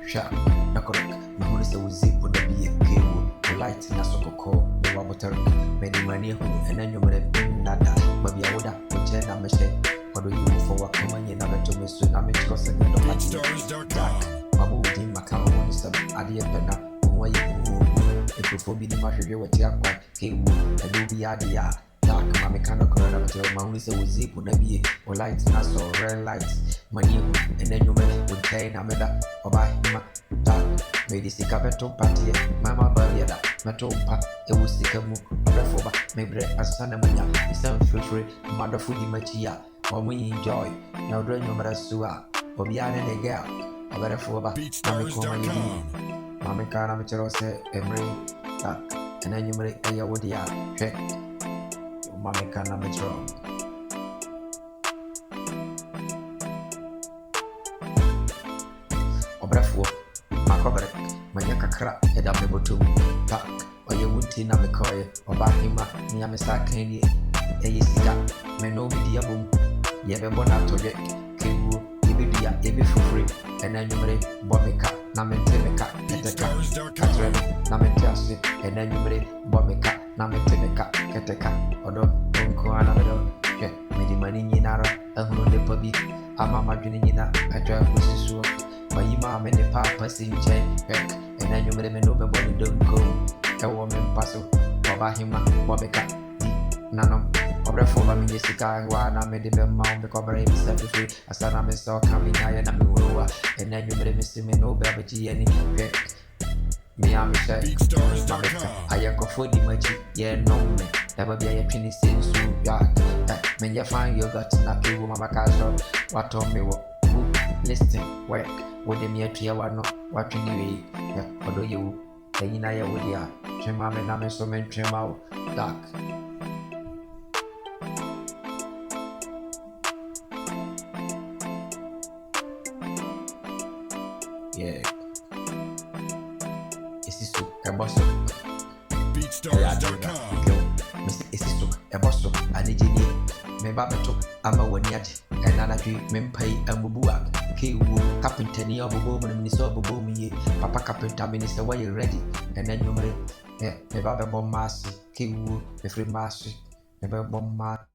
Sharp, Nakorok, Mahonisa was zip would be a cable, the light in a soccer call, the water, many money who, and then you would have been nada, maybe I would have put a machine. What do you for what coming in another to me soon? I'm because I don't like it. Mabu Dim Macau wants to Adia Pena, why you if you forbid the matter you were quite cable, and do be idea. Dark, my mechanical amateur, my only say was zip would be or lights, not so red lights, money, and then you would say, Nameda, or buy him dark. Maybe sick up at top party, Mamma Baviada, Matopa, it was sick of Rafoba, maybe a son of Maya, some free, mother foodie machia, or we enjoy. Now, drain your Marasua, or beyond a girl, a better for Mamma Can amateur say, Emery, dark, and then you make a woody check. Mamma Can amateur. Obrafo. Makobre, Manyaka crap, head up the bottom, dark, or you would tin up the coy, or Bahima, Niamesa Candy, a Yesiga, Menobi Diabum, Yabona to get, Kingu, Ibidia, Ibi free, and then you may Bomica, Namentemeca, Keteka, Catherine, Namentasi, and then you may Bomica, Namentemeca, Keteka, or don't go another, get many money in Ara, and who the puppy, Ama Madrinina, I drive with Sisu. My mom and the papa sing chain, and then you made me know nobody don't go. A woman puzzle, Baba Hima, Bobeka, Nanum, or a former Jessica, and one I made the mount the cover of free, as I am saw coming higher than Mura, and then you made me see me no baby any wreck. Me, I'm a I am go for the magic, yeah, no me. Never be a penny since you got. When you find you got to knock you, Mama Castle, what on me, listen, work. What the mere tree are not watching you, although you, the Inaya would ya, trim mamma and I'm so many trim out, dark. Yeah, is this a boss? Mr. Isisu, a boss, and engineer, me babato, I'm a one yet, and another dream, Mempay and Mubua. Kiwu, Captain of a woman, Minister of a boom, Papa Captain, Minister, why you ready? And then you may, never bomb massy, Kiwu, the free massy, never bomb massy.